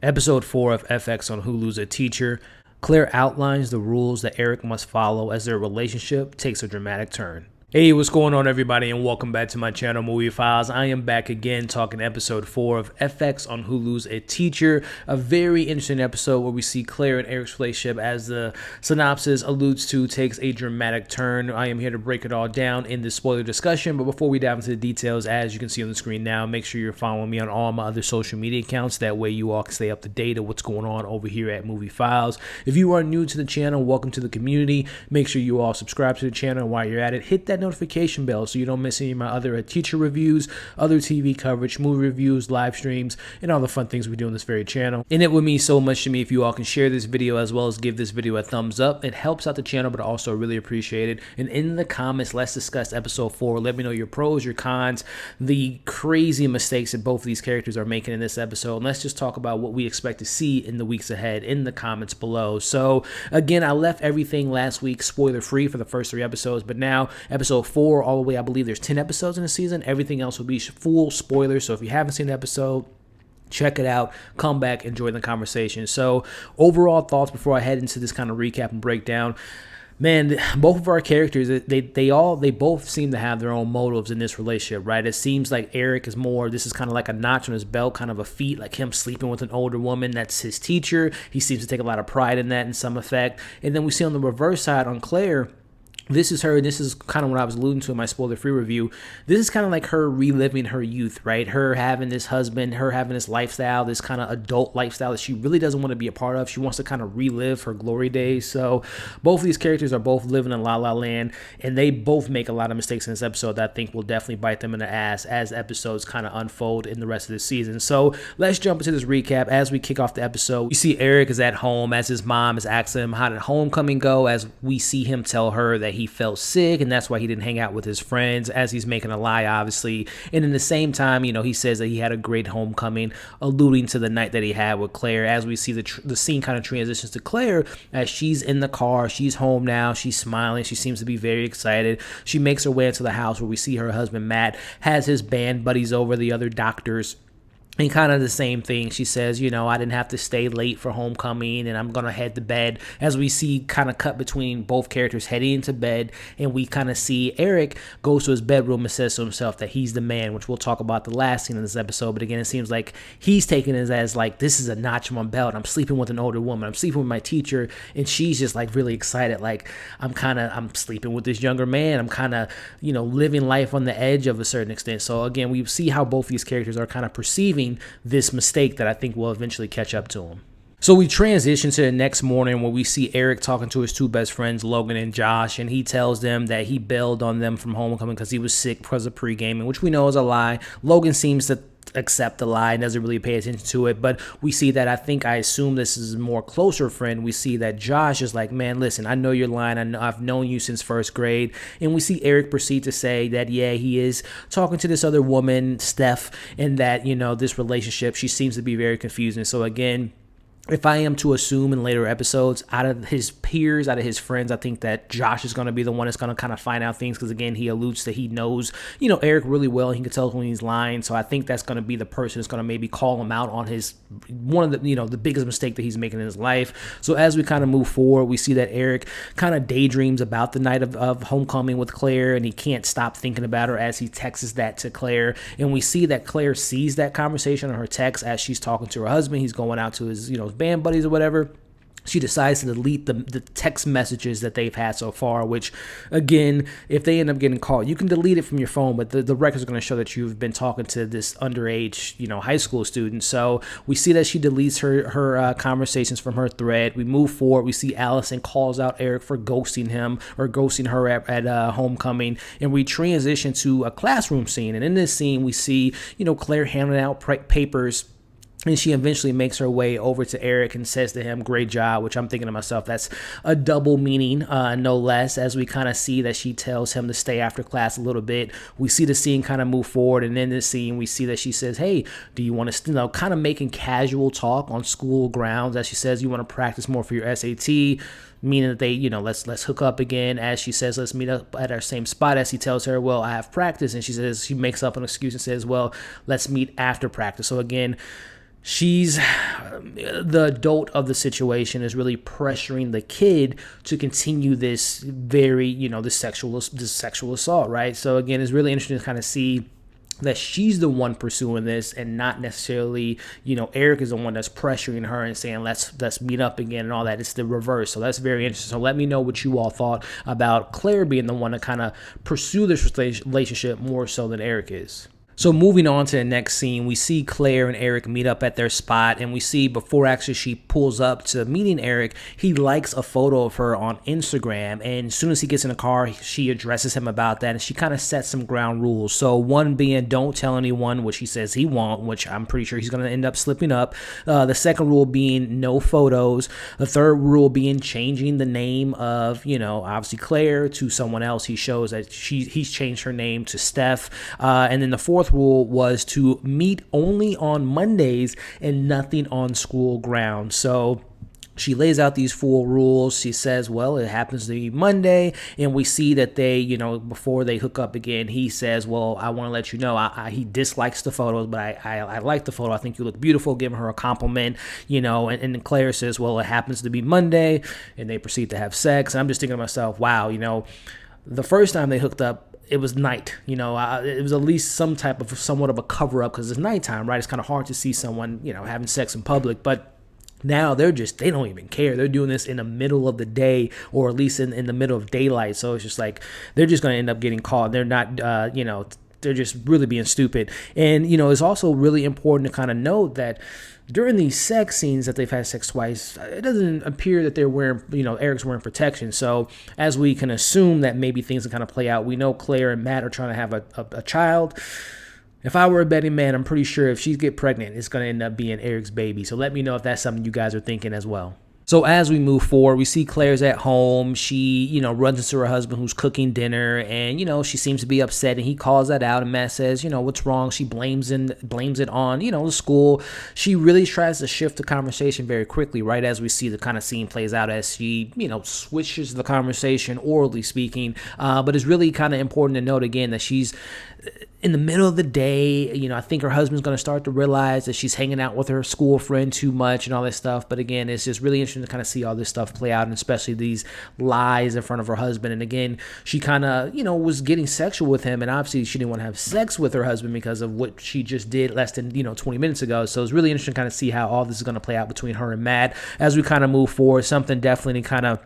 Episode 4 of FX on Hulu's A Teacher. Claire outlines the rules that Eric must follow as their relationship takes a dramatic turn. Hey, what's going on, everybody, and welcome back to my channel, Movie Files. I am back again talking episode 4 of FX on Hulu's A Teacher. A very interesting episode where we see Claire and Eric's relationship, as the synopsis alludes to, takes a dramatic turn. I am here to break it all down in this spoiler discussion, but before we dive into the details, as you can see on the screen now, make sure you're following me on all my other social media accounts. That way you all can stay up to date of what's going on over here at Movie Files. If you are new to the channel, welcome to the community. Make sure you all subscribe to the channel, and while you're at it, hit that notification bell so you don't miss any of my other teacher reviews, other TV coverage, movie reviews, live streams, and all the fun things we do on this very channel. And it would mean so much to me if you all can share this video as well as give this video a thumbs up. It helps out the channel, but I also really appreciate it. And in the comments, let's discuss episode 4. Let me know your pros, your cons, the crazy mistakes that both of these characters are making in this episode. And let's just talk about what we expect to see in the weeks ahead in the comments below. So again, I left everything last week spoiler free for the first 3 episodes, but now episode 4 all the way, I believe there's 10 episodes in the season. Everything else will be full spoilers. So if you haven't seen the episode, check it out, come back, enjoy the conversation. So overall thoughts before I head into this kind of recap and breakdown. Man, both of our characters, they both seem to have their own motives in this relationship, right? It seems like Eric is more, this is kind of like a notch on his belt, kind of a feat, like him sleeping with an older woman that's his teacher. He seems to take a lot of pride in that in some effect. And then we see on the reverse side on Claire, this is her, this is kind of what I was alluding to in my spoiler-free review. This is kind of like her reliving her youth, right? Her having this husband, her having this lifestyle, this kind of adult lifestyle that she really doesn't want to be a part of. She wants to kind of relive her glory days. So both of these characters are both living in La La Land, and they both make a lot of mistakes in this episode that I think will definitely bite them in the ass as episodes kind of unfold in the rest of the season. So let's jump into this recap. As we kick off the episode, we see Eric is at home as his mom is asking him how did homecoming go, as we see him tell her that he felt sick and that's why he didn't hang out with his friends, as he's making a lie, obviously. And in the same time, you know, he says that he had a great homecoming, alluding to the night that he had with Claire. As we see the scene kind of transitions to Claire as she's in the car, she's home now, she's smiling, she seems to be very excited. She makes her way into the house where we see her husband Matt has his band buddies over, the other doctors. And kind of the same thing. She says, you know, I didn't have to stay late for homecoming and I'm going to head to bed. As we see kind of cut between both characters heading into bed, and we kind of see Eric goes to his bedroom and says to himself that he's the man, which we'll talk about the last scene in this episode. But again, it seems like he's taking it as like, this is a notch on my belt. I'm sleeping with an older woman. I'm sleeping with my teacher. And she's just like really excited. Like, I'm sleeping with this younger man. I'm kind of, you know, living life on the edge of a certain extent. So again, we see how both these characters are kind of perceiving this mistake that I think will eventually catch up to him. So we transition to the next morning where we see Eric talking to his 2 best friends, Logan and Josh, and he tells them that he bailed on them from homecoming because he was sick because of pre-gaming, which we know is a lie. Logan seems to accept the lie and doesn't really pay attention to it, but we see that I assume this is a more closer friend. We see that Josh is like, man, listen, I know you're lying. I've known you since 1st grade. And we see Eric proceed to say that, yeah, he is talking to this other woman, Steph, and that, you know, this relationship, she seems to be very confusing. So again, if I am to assume in later episodes, out of his peers, out of his friends, I think that Josh is going to be the one that's going to kind of find out things, because again, he alludes to he knows, you know, Eric really well. He can tell when he's lying. So I think that's going to be the person that's going to maybe call him out on his, one of the, you know, the biggest mistake that he's making in his life. So as we kind of move forward, we see that Eric kind of daydreams about the night of homecoming with Claire, and he can't stop thinking about her as he texts that to Claire. And we see that Claire sees that conversation on her text as she's talking to her husband. He's going out to his, you know, band buddies or whatever. She decides to delete the text messages that they've had so far, which, again, if they end up getting caught, you can delete it from your phone, but the records are going to show that you've been talking to this underage, you know, high school student. So we see that she deletes her conversations from her thread. We move forward. We see Allison calls out Eric for ghosting him or ghosting her at homecoming, and we transition to a classroom scene. And in this scene, we see, you know, Claire handing out papers. And she eventually makes her way over to Eric and says to him, great job, which I'm thinking to myself, that's a double meaning, no less, as we kind of see that she tells him to stay after class a little bit. We see the scene kind of move forward. And in this scene, we see that she says, hey, do you want to, you know, kind of making casual talk on school grounds, as she says, you want to practice more for your SAT, meaning that they, you know, let's hook up again. As she says, let's meet up at our same spot. As he tells her, well, I have practice. And she makes up an excuse and says, well, let's meet after practice. So again, she's the adult of the situation is really pressuring the kid to continue this very, this sexual assault, right? So again, it's really interesting to kind of see that she's the one pursuing this and not necessarily, Eric is the one that's pressuring her and saying, let's meet up again and all that. It's the reverse. So that's very interesting. So let me know what you all thought about Claire being the one to kind of pursue this relationship more so than Eric is. So moving on to the next scene, we see Claire and Eric meet up at their spot, and we see before actually she pulls up to meeting Eric, he likes a photo of her on Instagram, and as soon as he gets in the car, she addresses him about that, and she kind of sets some ground rules. So one being, don't tell anyone, which he says he won't, which I'm pretty sure he's going to end up slipping up. The second rule being no photos. The third rule being changing the name of, obviously Claire to someone else. He shows that he's changed her name to Steph. And then the fourth rule was to meet only on Mondays and nothing on school grounds. So she lays out these 4 rules. She says, well, it happens to be Monday, and we see that they, before they hook up again, he says, well, I want to let you know, he dislikes the photos, but I like the photo. I think you look beautiful, giving her a compliment, and Claire says, well, it happens to be Monday, and they proceed to have sex. And I'm just thinking to myself, wow, the first time they hooked up, it was night, it was at least somewhat of a cover up because it's nighttime, right? It's kind of hard to see someone, having sex in public, but now they don't even care. They're doing this in the middle of the day, or at least in the middle of daylight. So it's just like, they're just going to end up getting caught. They're not, they're just really being stupid. And, it's also really important to kind of note that during these sex scenes that they've had sex twice, it doesn't appear that they're wearing, Eric's wearing protection. So as we can assume that maybe things can kind of play out, we know Claire and Matt are trying to have a child. If I were a betting man, I'm pretty sure if she get pregnant, it's going to end up being Eric's baby. So let me know if that's something you guys are thinking as well. So as we move forward, we see Claire's at home. She, runs into her husband who's cooking dinner, and, she seems to be upset, and he calls that out, and Matt says, what's wrong? She blames it on, the school. She really tries to shift the conversation very quickly, right, as we see the kind of scene plays out as she, switches the conversation, orally speaking. But it's really kind of important to note again that she's in the middle of the day. I think her husband's going to start to realize that she's hanging out with her school friend too much and all this stuff. But again, it's just really interesting to kind of see all this stuff play out, and especially these lies in front of her husband. And again, she kind of, was getting sexual with him, and obviously she didn't want to have sex with her husband because of what she just did less than, 20 minutes ago. So it's really interesting to kind of see how all this is going to play out between her and Matt as we kind of move forward. Something definitely to kind of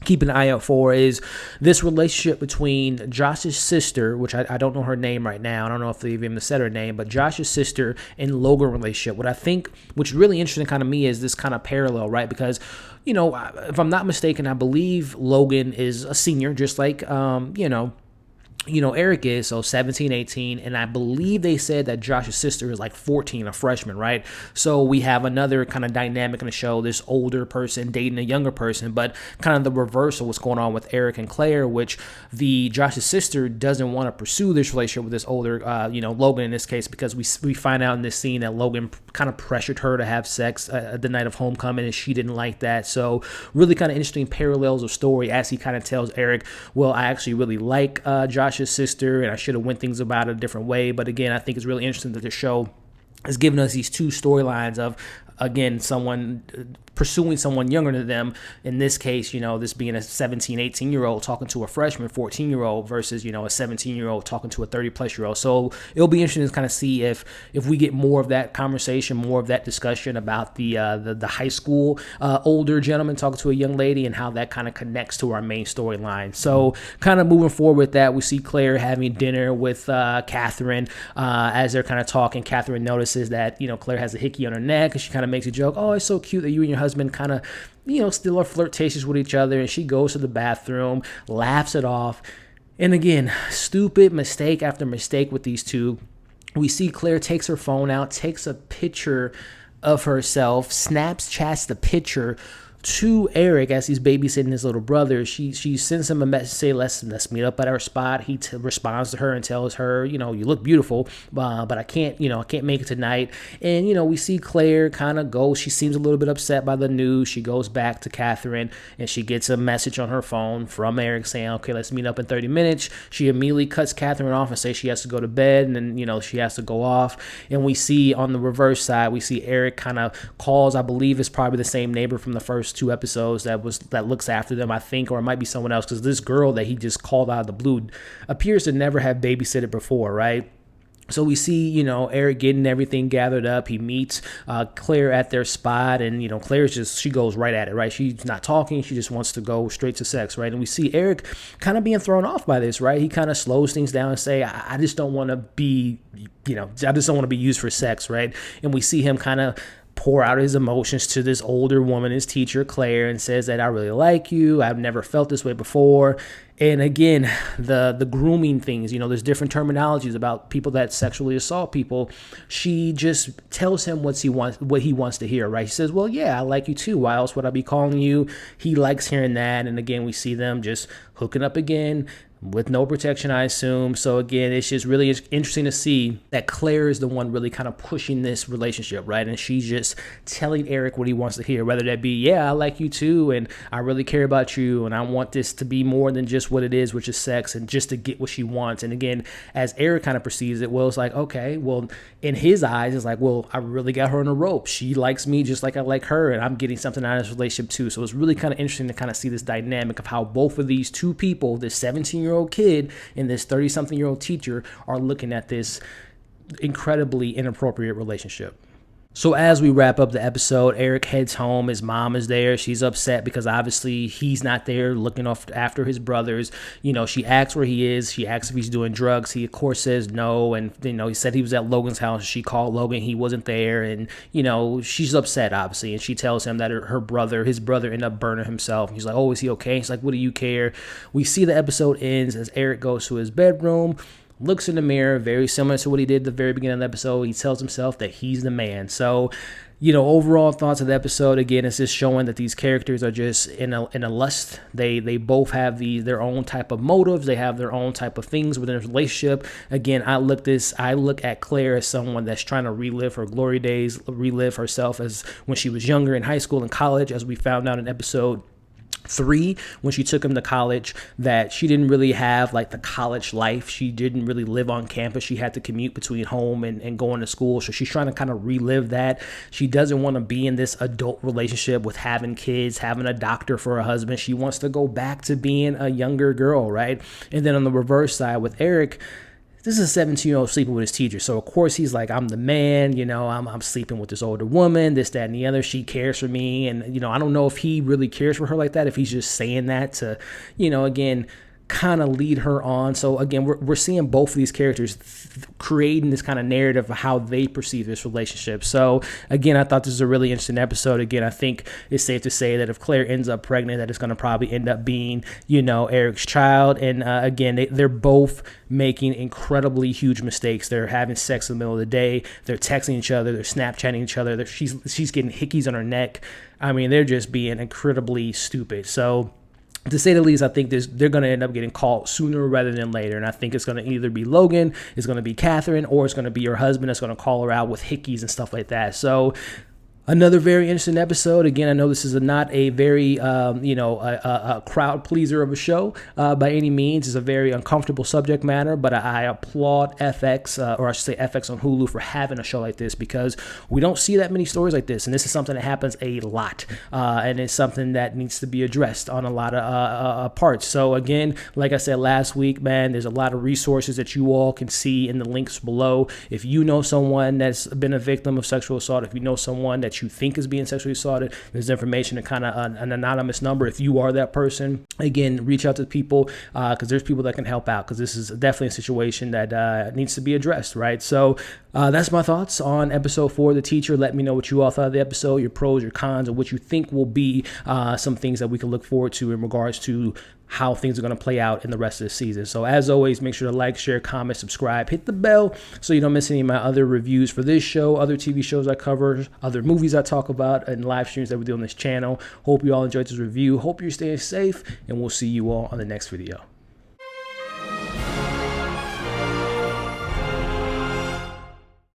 keep an eye out for is this relationship between Josh's sister, which I don't know her name right now. I don't know if they've even said her name, but Josh's sister and Logan relationship. What I think, which really interesting kind of me, is this kind of parallel, right? Because, if I'm not mistaken, I believe Logan is a senior, just like, Eric is, so 17, 18, and I believe they said that Josh's sister is like 14, a freshman, right? So we have another kind of dynamic in the show, this older person dating a younger person, but kind of the reverse of what's going on with Eric and Claire, which Josh's sister doesn't want to pursue this relationship with this older, Logan in this case, because we find out in this scene that Logan kind of pressured her to have sex the night of homecoming, and she didn't like that. So really kind of interesting parallels of story as he kind of tells Eric, well, I actually really like Josh's sister, and I should have went things about it a different way. But again, I think it's really interesting that the show has given us these two storylines of, again, someone pursuing someone younger than them. In this case, this being a 17, 18-year-old talking to a freshman 14-year-old versus, a 17-year-old talking to a 30-plus-year-old. So it'll be interesting to kind of see if we get more of that conversation, more of that discussion about the high school older gentleman talking to a young lady and how that kind of connects to our main storyline. So kind of moving forward with that, we see Claire having dinner with Catherine. As they're kind of talking, Catherine notices that, Claire has a hickey on her neck, and she kind of makes a joke, oh, it's so cute that you and your husband kind of, still are flirtatious with each other. And she goes to the bathroom, laughs it off. And again, stupid mistake after mistake with these two. We see Claire takes her phone out, takes a picture of herself, Snapchats the picture to Eric as he's babysitting his little brother. She sends him a message, say, let's meet up at our spot. He responds to her and tells her, you look beautiful, but I can't make it tonight. And, we see Claire kind of go. She seems a little bit upset by the news. She goes back to Catherine and she gets a message on her phone from Eric saying, okay, let's meet up in 30 minutes. She immediately cuts Catherine off and says she has to go to bed, and then, she has to go off. And we see on the reverse side, we see Eric kind of calls, I believe it's probably the same neighbor from the first 2 episodes that looks after them, I think, or it might be someone else, because this girl that he just called out of the blue appears to never have babysitted before, right? So we see, Eric getting everything gathered up. He meets Claire at their spot, and, Claire's she goes right at it, right? She's not talking. She just wants to go straight to sex, right? And we see Eric kind of being thrown off by this, right? He kind of slows things down and say, I just don't want to be, I just don't want to be used for sex, right? And we see him kind of pour out his emotions to this older woman, his teacher, Claire, and says that I really like you. I've never felt this way before. And again, the grooming things, there's different terminologies about people that sexually assault people. She just tells him what he wants to hear, right? She says, well, yeah, I like you too. Why else would I be calling you? He likes hearing that. And again, we see them just hooking up again, with no protection, I assume. So again, it's just really interesting to see that Claire is the one really kind of pushing this relationship, right? And she's just telling Eric what he wants to hear, whether that be, yeah, I like you too, and I really care about you, and I want this to be more than just what it is, which is sex, and just to get what she wants. And again, as Eric kind of perceives it, well, it's like, okay, well, in his eyes, it's like, well, I really got her on a rope. She likes me just like I like her, and I'm getting something out of this relationship too. So it's really kind of interesting to kind of see this dynamic of how both of these two people, this 17-year-old kid and this 30-something-year-old teacher, are looking at this incredibly inappropriate relationship. So as we wrap up the episode, Eric heads home. His mom is there. She's upset because obviously he's not there looking after his brothers. She asks where he is. She asks if he's doing drugs. He, of course, says no. And, he said he was at Logan's house. She called Logan. He wasn't there. And, she's upset, obviously. And she tells him that his brother ended up burning himself. He's like, oh, is he okay? He's like, what do you care? We see the episode ends as Eric goes to his bedroom, looks in the mirror, very similar to what he did at the very beginning of the episode. He tells himself that he's the man. So, overall thoughts of the episode, again, it's just showing that these characters are just in a lust. They both have their own type of motives. They have their own type of things within a relationship. Again, I look at Claire as someone that's trying to relive her glory days, relive herself as when she was younger in high school and college, as we found out in episode 3, when she took him to college, that she didn't really have like the college life. She didn't really live on campus. She had to commute between home and going to school. So she's trying to kind of relive that. She doesn't want to be in this adult relationship with having kids, having a doctor for a husband. She wants to go back to being a younger girl, right? And then on the reverse side with Eric, this is a 17-year-old sleeping with his teacher. So, of course, he's like, I'm the man, I'm sleeping with this older woman, this, that, and the other. She cares for me. And, I don't know if he really cares for her like that, if he's just saying that to, again, kind of lead her on. So again, we're seeing both of these characters creating this kind of narrative of how they perceive this relationship. So again, I thought this was a really interesting episode. Again, I think it's safe to say that if Claire ends up pregnant, that it's going to probably end up being, Eric's child. And again, they're both making incredibly huge mistakes. They're having sex in the middle of the day. They're texting each other. They're Snapchatting each other. She's getting hickeys on her neck. I mean, they're just being incredibly stupid. So to say the least, I think they're going to end up getting caught sooner rather than later. And I think it's going to either be Logan, it's going to be Catherine, or it's going to be her husband that's going to call her out with hickeys and stuff like that. So another very interesting episode. Again, I know this is not a very, a crowd pleaser of a show by any means. It's a very uncomfortable subject matter, but I applaud FX, or I should say FX on Hulu, for having a show like this, because we don't see that many stories like this. And this is something that happens a lot. And it's something that needs to be addressed on a lot of parts. So again, like I said last week, man, there's a lot of resources that you all can see in the links below. If you know someone that's been a victim of sexual assault, if you know someone that you think is being sexually assaulted, there's information and kind of an anonymous number. If you are that person, again, reach out to people, because there's people that can help out, because this is definitely a situation that needs to be addressed, right? So that's my thoughts on episode 4 of The Teacher. Let me know what you all thought of the episode, your pros, your cons, and what you think will be some things that we can look forward to in regards to how things are going to play out in the rest of the season. So as always, make sure to like, share, comment, subscribe, hit the bell so you don't miss any of my other reviews for this show, other TV shows I cover, other movies I talk about, and live streams that we do on this channel. Hope you all enjoyed this review. Hope you're staying safe, and we'll see you all on the next video.